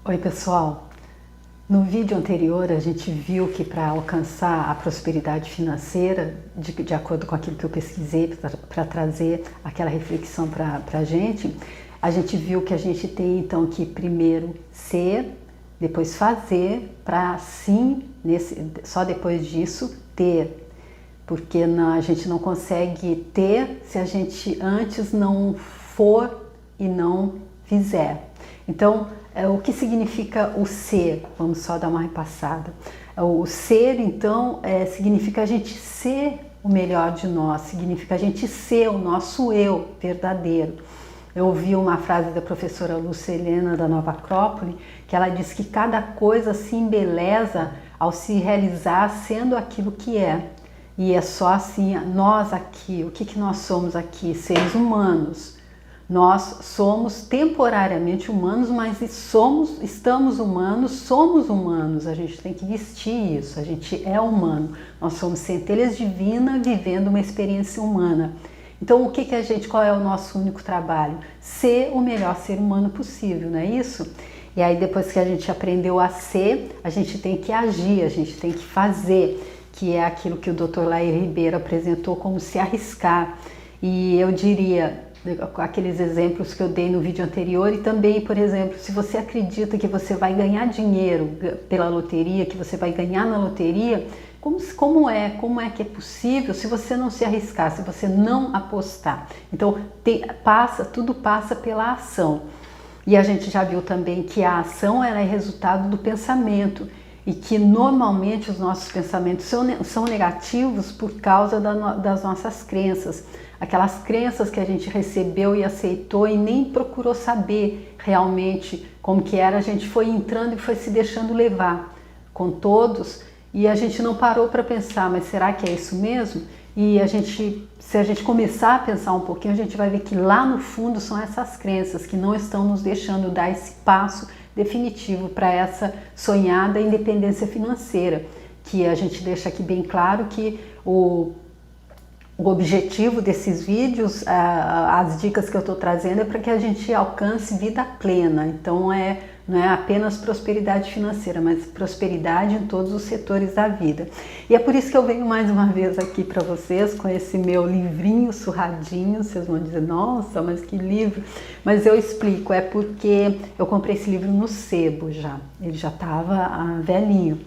Oi pessoal, no vídeo anterior a gente viu que para alcançar a prosperidade financeira, de acordo com aquilo que eu pesquisei para trazer aquela reflexão para a gente viu que a gente tem então que primeiro ser, depois fazer, para sim, só depois disso, ter. Porque a gente não consegue ter se a gente antes não for e não fizer. Então, o que significa o ser? Vamos só dar uma repassada. O ser, então, significa a gente ser o melhor de nós, significa a gente ser o nosso eu verdadeiro. Eu ouvi uma frase da professora Lúcia Helena da Nova Acrópole, que ela diz que cada coisa se embeleza ao se realizar sendo aquilo que é. E é só assim, nós aqui, o que nós somos aqui? Seres humanos. Nós somos temporariamente humanos, mas estamos humanos, somos humanos. A gente tem que vestir isso, a gente é humano. Nós somos centelhas divinas vivendo uma experiência humana. Então, qual é o nosso único trabalho? Ser o melhor ser humano possível, não é isso? E aí, depois que a gente aprendeu a ser, a gente tem que agir, a gente tem que fazer, que é aquilo que o Dr. Lair Ribeiro apresentou como se arriscar. E eu diria, aqueles exemplos que eu dei no vídeo anterior, e também, por exemplo, se você acredita que você vai ganhar dinheiro pela loteria, que você vai ganhar na loteria, como é que é possível se você não se arriscar, se você não apostar? Então, tudo passa pela ação. E a gente já viu também que a ação ela é resultado do pensamento e que normalmente os nossos pensamentos são negativos por causa das nossas crenças. Aquelas crenças que a gente recebeu e aceitou e nem procurou saber realmente como que era, a gente foi entrando e foi se deixando levar com todos e a gente não parou para pensar, mas será que é isso mesmo? E se a gente começar a pensar um pouquinho, a gente vai ver que lá no fundo são essas crenças que não estão nos deixando dar esse passo definitivo para essa sonhada independência financeira, que a gente deixa aqui bem claro que o objetivo desses vídeos, as dicas que eu estou trazendo é para que a gente alcance vida plena. Então não é apenas prosperidade financeira, mas prosperidade em todos os setores da vida. E é por isso que eu venho mais uma vez aqui para vocês com esse meu livrinho surradinho. Vocês vão dizer, nossa, mas que livro! Mas eu explico, é porque eu comprei esse livro no sebo já. Ele já estava velhinho.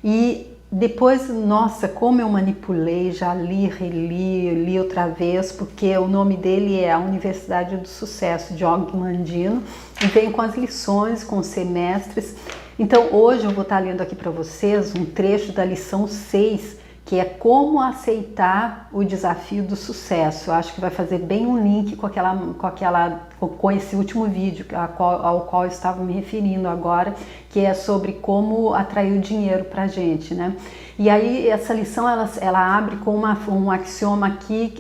E depois, nossa, como eu manipulei, já li, li outra vez, porque o nome dele é A Universidade do Sucesso, de Og Mandino, e vem com as lições, com os semestres. Então, hoje eu vou estar lendo aqui para vocês um trecho da lição 6, que é como aceitar o desafio do sucesso. Eu acho que vai fazer bem um link com esse último vídeo ao qual eu estava me referindo agora, que é sobre como atrair o dinheiro para a gente, né? E aí essa lição ela abre com um axioma aqui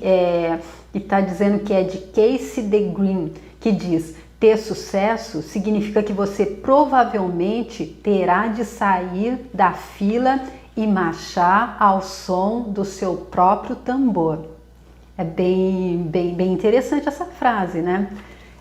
que está dizendo que é de Casey DeGreen, que diz: ter sucesso significa que você provavelmente terá de sair da fila e marchar ao som do seu próprio tambor. É bem interessante essa frase, né?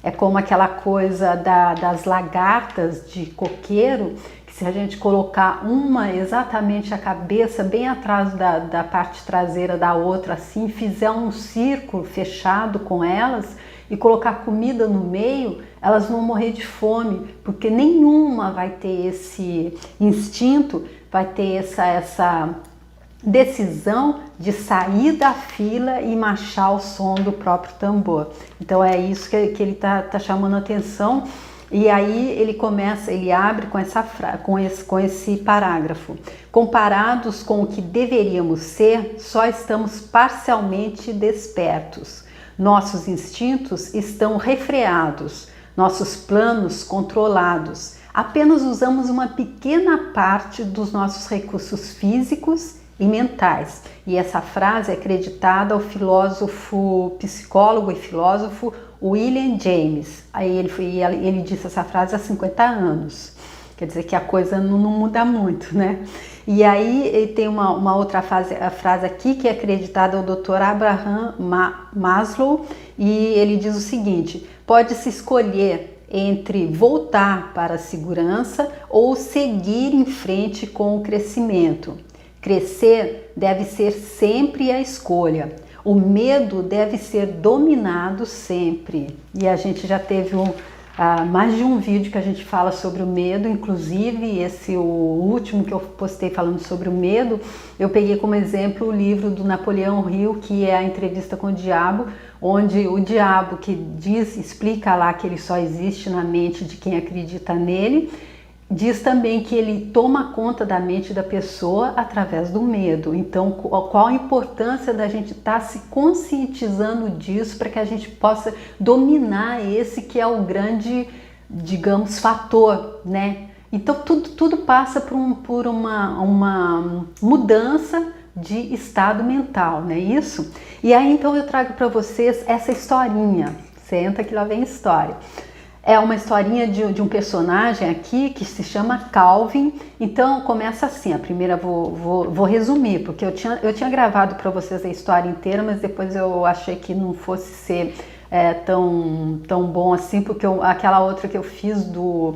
É como aquela coisa das lagartas de coqueiro, que se a gente colocar uma exatamente a cabeça bem atrás da parte traseira da outra, assim, fizer um círculo fechado com elas e colocar comida no meio, elas vão morrer de fome, porque nenhuma vai ter esse instinto, vai ter essa decisão de sair da fila e marchar o som do próprio tambor. Então é isso que ele tá chamando a atenção. E aí ele abre com esse parágrafo. Comparados com o que deveríamos ser, só estamos parcialmente despertos. Nossos instintos estão refreados, nossos planos controlados. Apenas usamos uma pequena parte dos nossos recursos físicos e mentais. E essa frase é acreditada ao psicólogo e filósofo William James. Aí ele disse essa frase há 50 anos. Quer dizer que a coisa não muda muito, né? E aí ele tem uma outra frase aqui que é acreditada ao Dr. Abraham Maslow, e ele diz o seguinte: pode-se escolher entre voltar para a segurança ou seguir em frente com o crescimento. Crescer deve ser sempre a escolha. O medo deve ser dominado sempre. E a gente já teve mais de um vídeo que a gente fala sobre o medo, inclusive o último que eu postei falando sobre o medo, eu peguei como exemplo o livro do Napoleão Hill, que é A Entrevista com o Diabo, onde o diabo que explica lá que ele só existe na mente de quem acredita nele, diz também que ele toma conta da mente da pessoa através do medo. Então, qual a importância da gente estar se conscientizando disso para que a gente possa dominar esse que é o grande, digamos, fator, né? Então, tudo passa por uma mudança de estado mental, não é isso? E aí, então, eu trago para vocês essa historinha. Senta que lá vem a história. É uma historinha de um personagem aqui que se chama Calvin. Então começa assim, a primeira vou resumir, porque eu tinha gravado para vocês a história inteira, mas depois eu achei que não fosse ser tão bom assim, porque aquela outra que eu fiz o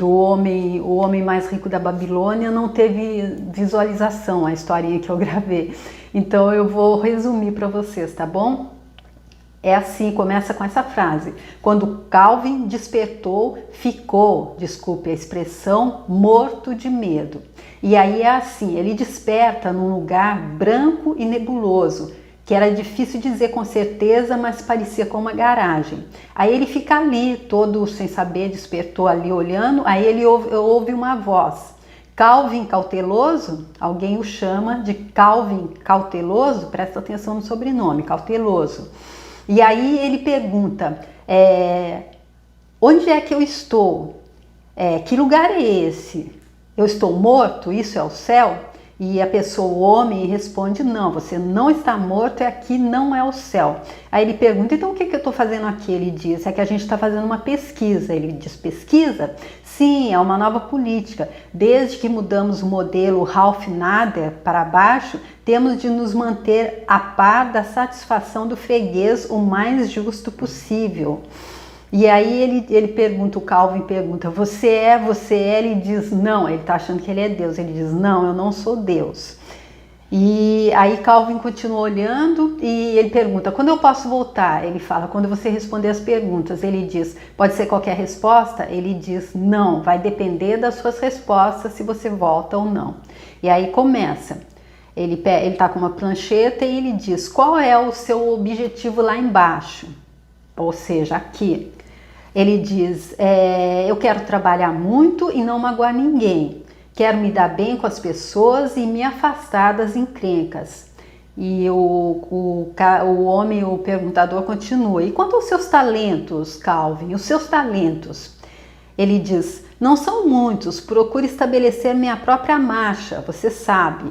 homem mais rico da Babilônia não teve visualização, a historinha que eu gravei. Então eu vou resumir para vocês, tá bom? É assim, começa com essa frase: quando Calvin despertou, ficou, desculpe a expressão, morto de medo. E aí é assim, ele desperta num lugar branco e nebuloso, que era difícil dizer com certeza, mas parecia como uma garagem. Aí ele fica ali, todo sem saber, despertou ali olhando, aí ele ouve uma voz. Calvin cauteloso, alguém o chama de Calvin cauteloso, presta atenção no sobrenome, cauteloso. E aí ele pergunta, onde é que eu estou? Que lugar é esse? Eu estou morto? Isso é o céu? E a pessoa, o homem, responde, não, você não está morto, aqui não é o céu. Aí ele pergunta, então o que eu estou fazendo aqui? Ele diz, é que a gente está fazendo uma pesquisa. Ele diz, pesquisa? Sim, é uma nova política. Desde que mudamos o modelo Ralph Nader para baixo, temos de nos manter a par da satisfação do freguês o mais justo possível. E aí ele pergunta, o Calvin pergunta, você é? Ele diz, não, ele está achando que ele é Deus. Ele diz, não, eu não sou Deus. E aí Calvin continua olhando e ele pergunta, quando eu posso voltar? Ele fala, quando você responder as perguntas. Ele diz, pode ser qualquer resposta? Ele diz, não, vai depender das suas respostas se você volta ou não. E aí começa, ele está com uma prancheta e ele diz, qual é o seu objetivo lá embaixo? Ou seja, aqui. Ele diz, eu quero trabalhar muito e não magoar ninguém. Quero me dar bem com as pessoas e me afastar das encrencas. E o homem, o perguntador, continua. E quanto aos seus talentos, Calvin? Os seus talentos? Ele diz, não são muitos, procuro estabelecer minha própria marcha, você sabe.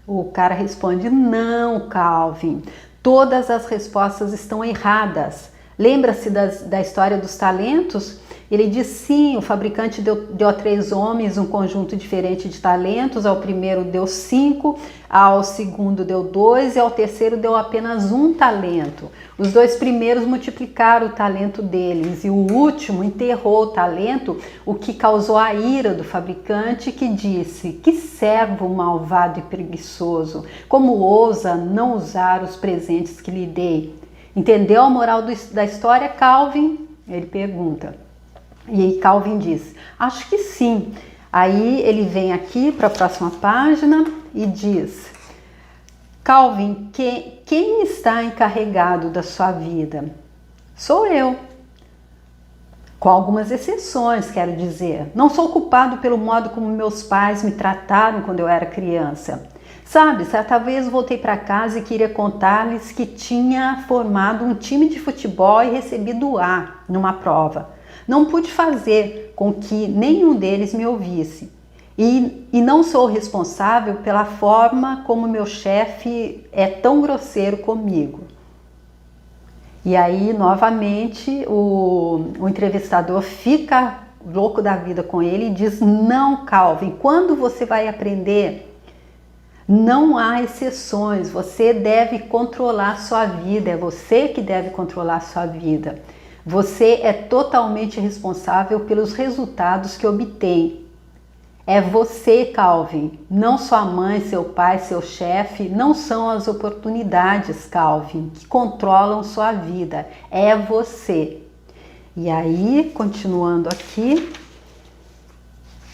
O cara responde, não, Calvin, todas as respostas estão erradas. Lembra-se da história dos talentos? Ele diz sim, o fabricante deu a 3 homens um conjunto diferente de talentos, ao primeiro deu 5, ao segundo deu 2 e ao terceiro deu apenas 1 talento. Os 2 primeiros multiplicaram o talento deles e o último enterrou o talento, o que causou a ira do fabricante, que disse, que servo malvado e preguiçoso, como ousa não usar os presentes que lhe dei? Entendeu a moral da história, Calvin? Ele pergunta. E Calvin diz, acho que sim. Aí ele vem aqui para a próxima página e diz, Calvin, quem está encarregado da sua vida? Sou eu. Com algumas exceções, quero dizer. Não sou culpado pelo modo como meus pais me trataram quando eu era criança. Sabe, certa vez voltei para casa e queria contar-lhes que tinha formado um time de futebol e recebido A numa prova. Não pude fazer com que nenhum deles me ouvisse. E não sou responsável pela forma como meu chefe é tão grosseiro comigo. E aí, novamente, o entrevistador fica louco da vida com ele e diz, não, Calvin, quando você vai aprender? Não há exceções, você deve controlar sua vida, é você que deve controlar sua vida. Você é totalmente responsável pelos resultados que obtém. É você, Calvin, não sua mãe, seu pai, seu chefe, não são as oportunidades, Calvin, que controlam sua vida. É você. E aí, continuando aqui,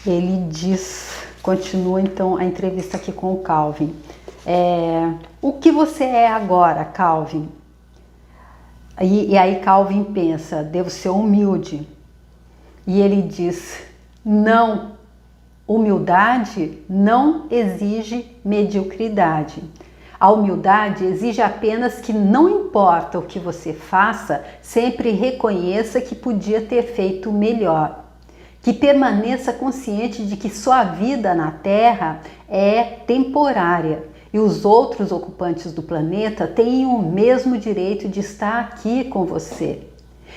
ele diz, continua então a entrevista aqui com o Calvin. O que você é agora, Calvin? E aí Calvin pensa, devo ser humilde. E ele diz, não, humildade não exige mediocridade. A humildade exige apenas que não importa o que você faça, sempre reconheça que podia ter feito melhor. Que permaneça consciente de que sua vida na Terra é temporária e os outros ocupantes do planeta têm o mesmo direito de estar aqui com você.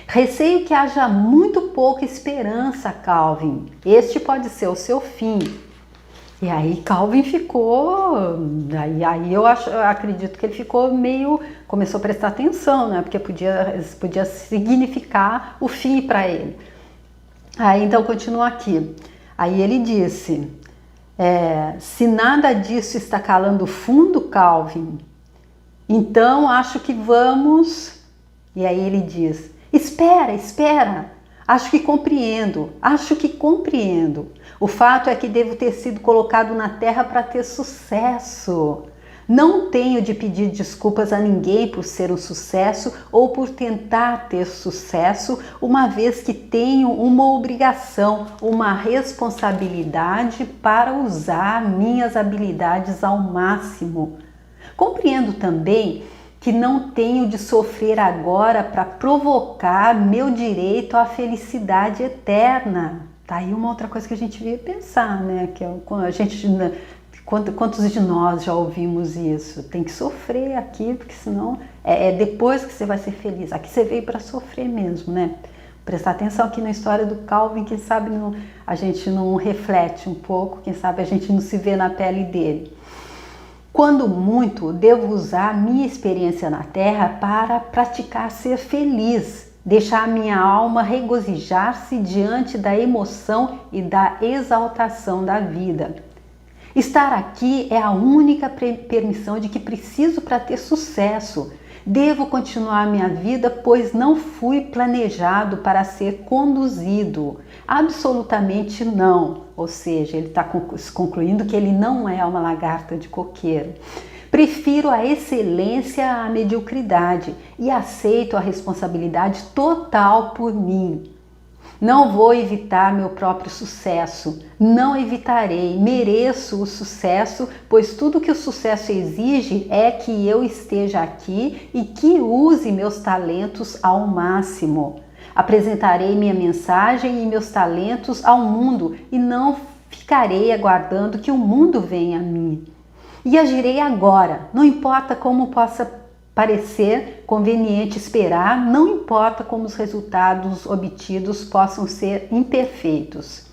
Receio que haja muito pouca esperança, Calvin. Este pode ser o seu fim. E aí Calvin ficou, aí eu acredito que ele ficou começou a prestar atenção, né? Porque podia significar o fim para ele. Aí então continua aqui. Aí ele disse, se nada disso está calando fundo, Calvin, então acho que vamos... E aí ele diz, espera, acho que compreendo. O fato é que devo ter sido colocado na Terra para ter sucesso. Não tenho de pedir desculpas a ninguém por ser um sucesso ou por tentar ter sucesso, uma vez que tenho uma obrigação, uma responsabilidade para usar minhas habilidades ao máximo. Compreendo também que não tenho de sofrer agora para provocar meu direito à felicidade eterna. Tá aí uma outra coisa que a gente veio pensar, né? Que a gente... Quantos de nós já ouvimos isso? Tem que sofrer aqui, porque senão é depois que você vai ser feliz. Aqui você veio para sofrer mesmo, né? Prestar atenção aqui na história do Calvin, quem sabe a gente não reflete um pouco, quem sabe a gente não se vê na pele dele. Quando muito, devo usar minha experiência na Terra para praticar ser feliz, deixar a minha alma regozijar-se diante da emoção e da exaltação da vida. Estar aqui é a única permissão de que preciso para ter sucesso. Devo continuar minha vida, pois não fui planejado para ser conduzido. Absolutamente não. Ou seja, ele está concluindo que ele não é uma lagarta de coqueiro. Prefiro a excelência à mediocridade e aceito a responsabilidade total por mim. Não vou evitar meu próprio sucesso, não evitarei, mereço o sucesso, pois tudo que o sucesso exige é que eu esteja aqui e que use meus talentos ao máximo. Apresentarei minha mensagem e meus talentos ao mundo e não ficarei aguardando que o mundo venha a mim. E agirei agora, não importa como possa parecer conveniente esperar, não importa como os resultados obtidos possam ser imperfeitos.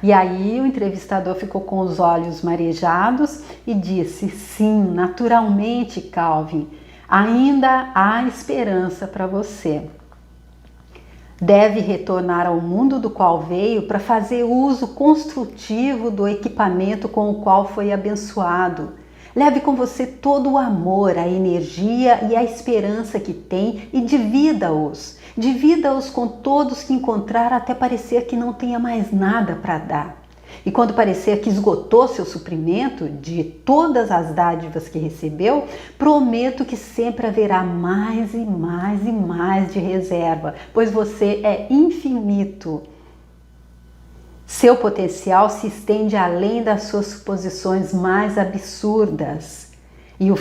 E aí o entrevistador ficou com os olhos marejados e disse, sim, naturalmente, Calvin, ainda há esperança para você. Deve retornar ao mundo do qual veio para fazer uso construtivo do equipamento com o qual foi abençoado. Leve com você todo o amor, a energia e a esperança que tem e divida-os. Divida-os com todos que encontrar até parecer que não tenha mais nada para dar. E quando parecer que esgotou seu suprimento de todas as dádivas que recebeu, prometo que sempre haverá mais e mais e mais de reserva, pois você é infinito. Seu potencial se estende além das suas suposições mais absurdas. E o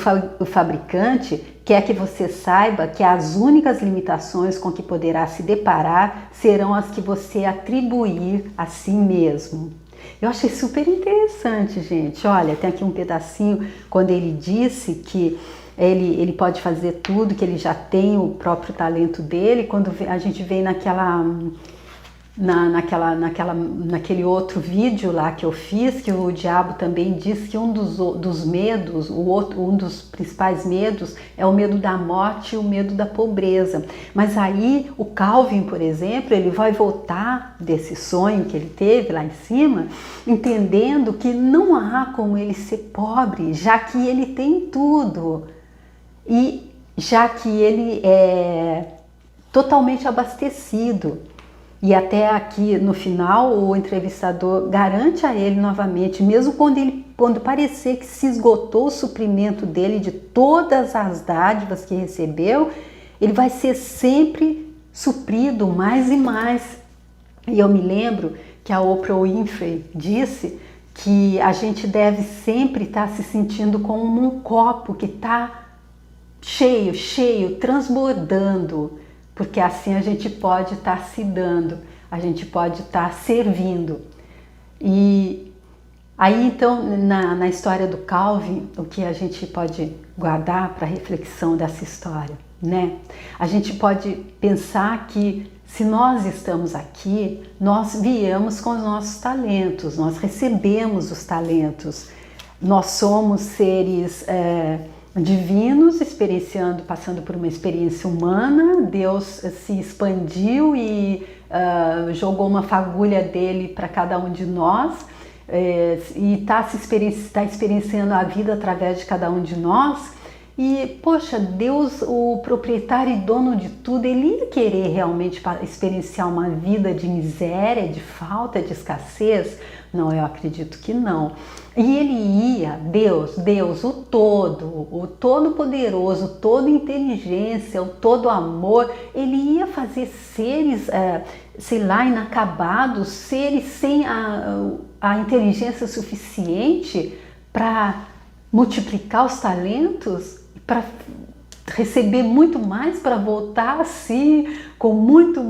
fabricante quer que você saiba que as únicas limitações com que poderá se deparar serão as que você atribuir a si mesmo. Eu achei super interessante, gente. Olha, tem aqui um pedacinho quando ele disse que ele pode fazer tudo, que ele já tem o próprio talento dele. Quando a gente vem naquela... naquele outro vídeo lá que eu fiz, que o diabo também diz que um dos medos, um dos principais medos é o medo da morte e o medo da pobreza. Mas aí o Calvin, por exemplo, ele vai voltar desse sonho que ele teve lá em cima, entendendo que não há como ele ser pobre, já que ele tem tudo. E já que ele é totalmente abastecido. E até aqui no final o entrevistador garante a ele novamente, mesmo quando parecer que se esgotou o suprimento dele de todas as dádivas que recebeu, ele vai ser sempre suprido mais e mais. E eu me lembro que a Oprah Winfrey disse que a gente deve sempre estar se sentindo como um copo que está cheio, transbordando. Porque assim a gente pode estar se dando, a gente pode estar servindo. E aí então na história do Calvin, o que a gente pode guardar para reflexão dessa história, né? A gente pode pensar que se nós estamos aqui, nós viemos com os nossos talentos, nós recebemos os talentos, nós somos seres divinos, passando por uma experiência humana. Deus se expandiu e jogou uma fagulha dele para cada um de nós e está experienciando a vida através de cada um de nós. E, poxa, Deus, o proprietário e dono de tudo, ele ia querer realmente experienciar uma vida de miséria, de falta, de escassez? Não, eu acredito que não. E ele ia, Deus, o todo-poderoso, o todo inteligência, o todo amor, ele ia fazer seres, sei lá, inacabados, seres sem a inteligência suficiente para multiplicar os talentos, para receber muito mais, para voltar assim, com muito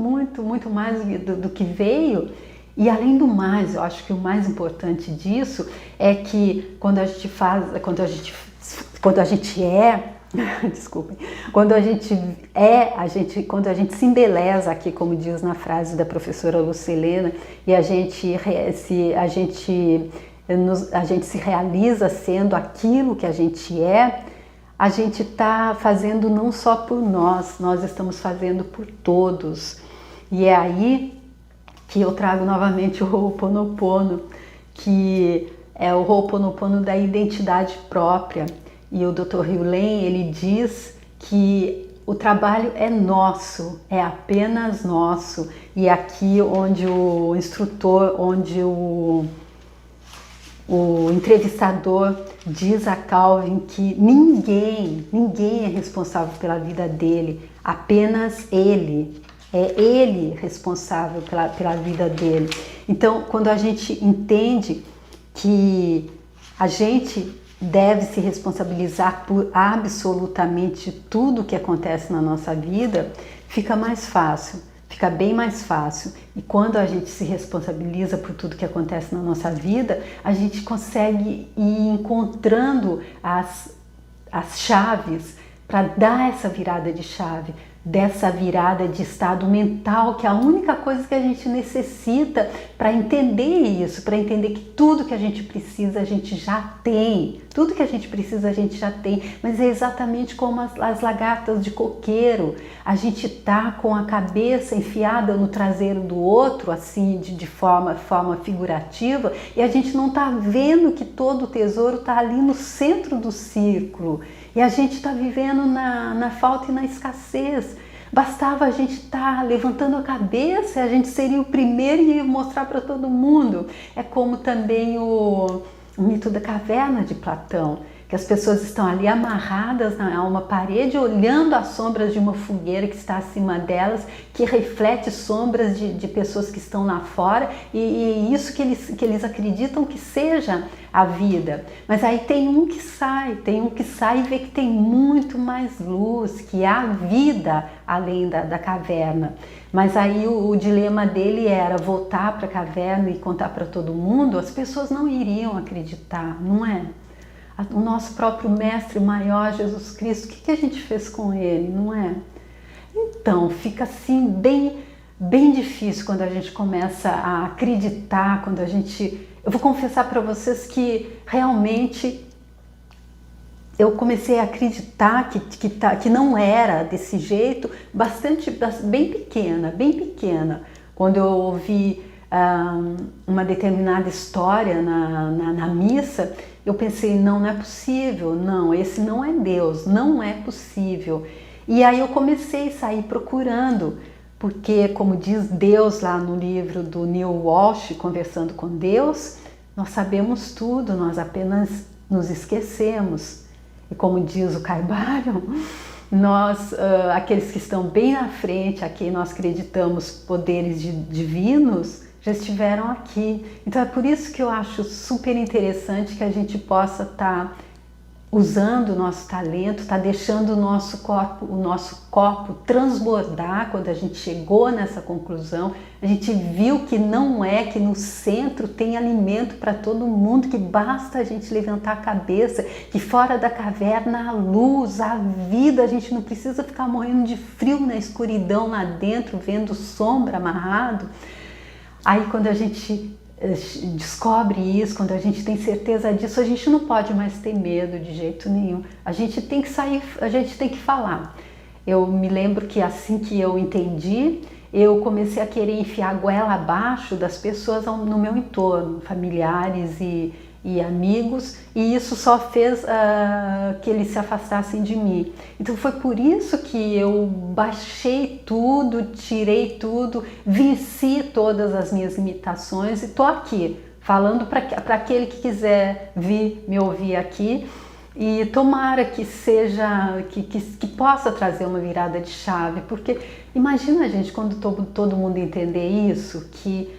mais do que veio. E além do mais, eu acho que o mais importante disso é que quando a gente se embeleza aqui, como diz na frase da professora Lucilena, e a gente se realiza sendo aquilo que a gente está fazendo não só por nós estamos fazendo por todos. E é aí que eu trago novamente o Ho'oponopono, que é o Ho'oponopono da identidade própria. E o Dr. Hugh Lane, ele diz que o trabalho é nosso, é apenas nosso. E aqui onde o instrutor, onde o entrevistador diz a Calvin que ninguém é responsável pela vida dele, apenas ele. É ele responsável pela vida dele. Então, quando a gente entende que a gente deve se responsabilizar por absolutamente tudo que acontece na nossa vida, fica mais fácil, fica bem mais fácil. E quando a gente se responsabiliza por tudo que acontece na nossa vida, a gente consegue ir encontrando as chaves para dar essa virada de chave, dessa virada de estado mental, que é a única coisa que a gente necessita para entender isso, para entender que tudo que a gente precisa a gente já tem, tudo que a gente precisa a gente já tem, mas é exatamente como as lagartas de coqueiro, a gente tá com a cabeça enfiada no traseiro do outro, assim, de forma figurativa, e a gente não tá vendo que todo o tesouro tá ali no centro do círculo. E a gente está vivendo na falta e na escassez. Bastava a gente estar levantando a cabeça, a gente seria o primeiro e mostrar para todo mundo. É como também o mito da caverna de Platão, que as pessoas estão ali amarradas a uma parede, olhando as sombras de uma fogueira que está acima delas, que reflete sombras de pessoas que estão lá fora, e isso que eles acreditam que seja a vida. Mas aí tem um que sai e vê que tem muito mais luz, que há vida além da caverna. Mas aí o dilema dele era voltar para a caverna e contar para todo mundo, as pessoas não iriam acreditar, não é? O nosso próprio mestre maior, Jesus Cristo, o que a gente fez com ele, não é? Então, fica assim bem bem difícil quando a gente começa a acreditar, quando a gente... Eu vou confessar para vocês que realmente eu comecei a acreditar que não era desse jeito, bem pequena. Quando eu ouvi uma determinada história na missa, eu pensei, não é possível, não, esse não é Deus, não é possível. E aí eu comecei a sair procurando, porque, como diz Deus lá no livro do Neil Walsh, Conversando com Deus, nós sabemos tudo, nós apenas nos esquecemos. E como diz o Caibalion, nós, aqueles que estão bem na frente, a quem nós acreditamos poderes divinos, já estiveram aqui. Então é por isso que eu acho super interessante que a gente possa estar usando o nosso talento, está deixando o nosso copo transbordar. Quando a gente chegou nessa conclusão, a gente viu que não é, que no centro tem alimento para todo mundo, que basta a gente levantar a cabeça, que fora da caverna há luz, há vida, a gente não precisa ficar morrendo de frio na escuridão lá dentro, vendo sombra amarrado. Aí quando a gente descobre isso, quando a gente tem certeza disso, a gente não pode mais ter medo de jeito nenhum. A gente tem que sair, a gente tem que falar. Eu me lembro que assim que eu entendi, eu comecei a querer enfiar a goela abaixo das pessoas no meu entorno, familiares e amigos, e isso só fez que eles se afastassem de mim. Então foi por isso que eu baixei tudo, tirei tudo, venci todas as minhas limitações e tô aqui falando para aquele que quiser vir me ouvir aqui, e tomara que seja, que possa trazer uma virada de chave, porque imagina, gente, quando todo mundo entender isso, que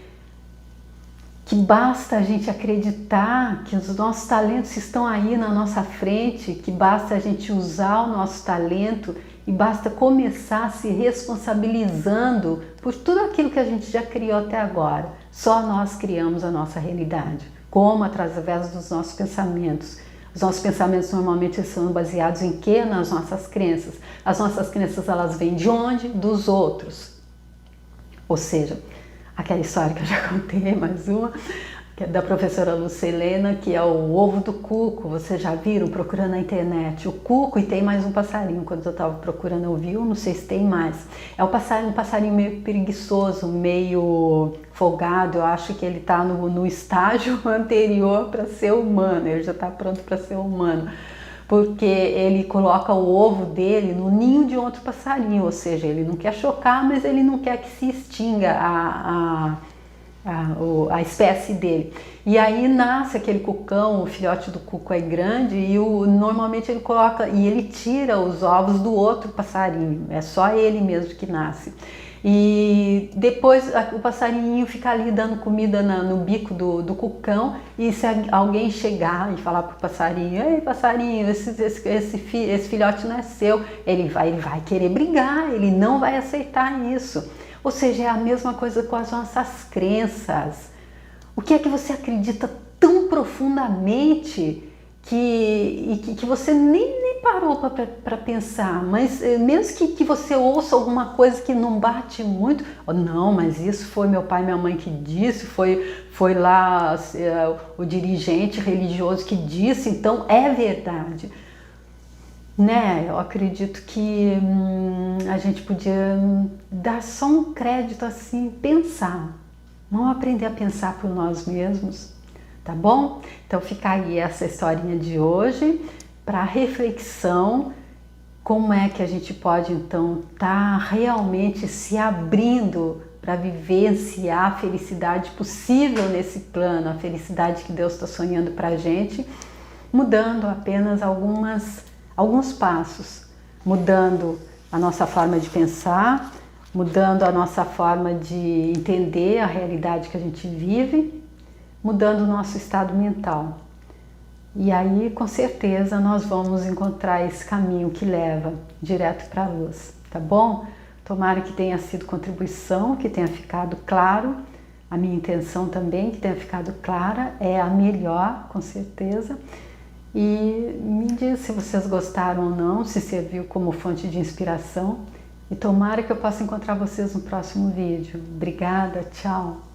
basta a gente acreditar que os nossos talentos estão aí na nossa frente, que basta a gente usar o nosso talento e basta começar se responsabilizando por tudo aquilo que a gente já criou até agora. Só nós criamos a nossa realidade. Como? Através dos nossos pensamentos. Os nossos pensamentos normalmente são baseados em quê? Nas nossas crenças. As nossas crenças, elas vêm de onde? Dos outros. Ou seja, aquela história que eu já contei, mais uma, que é da professora Lucilena, que é o ovo do cuco. Vocês já viram procurando na internet? O cuco, e tem mais um passarinho. Quando eu estava procurando, eu vi, não sei se tem mais. É um passarinho meio preguiçoso, meio folgado. Eu acho que ele está no estágio anterior para ser humano. Ele já está pronto para ser humano, porque ele coloca o ovo dele no ninho de outro passarinho, ou seja, ele não quer chocar, mas ele não quer que se extinga a espécie dele. E aí nasce aquele cucão, o filhote do cuco é grande, e normalmente ele coloca, e ele tira os ovos do outro passarinho, é só ele mesmo que nasce. E depois o passarinho fica ali dando comida no bico do cucão, e se alguém chegar e falar pro passarinho: ei, passarinho, esse filhote não é seu, ele vai querer brigar, ele não vai aceitar isso. Ou seja, é a mesma coisa com as nossas crenças. O que é que você acredita tão profundamente que você nem parou para pensar, mas mesmo que você ouça alguma coisa que não bate muito, não, mas isso foi meu pai e minha mãe que disse, foi lá o dirigente religioso que disse, então é verdade. Né? Eu acredito que a gente podia dar só um crédito assim, pensar. Vamos aprender a pensar por nós mesmos, tá bom? Então fica aí essa historinha de hoje para reflexão. Como é que a gente pode então estar realmente se abrindo para vivenciar a felicidade possível nesse plano, a felicidade que Deus está sonhando para a gente, mudando apenas alguns passos, mudando a nossa forma de pensar, mudando a nossa forma de entender a realidade que a gente vive, mudando o nosso estado mental. E aí, com certeza, nós vamos encontrar esse caminho que leva direto para a luz, tá bom? Tomara que tenha sido contribuição, que tenha ficado claro. A minha intenção também, que tenha ficado clara, é a melhor, com certeza. E me diz se vocês gostaram ou não, se serviu como fonte de inspiração. E tomara que eu possa encontrar vocês no próximo vídeo. Obrigada, tchau!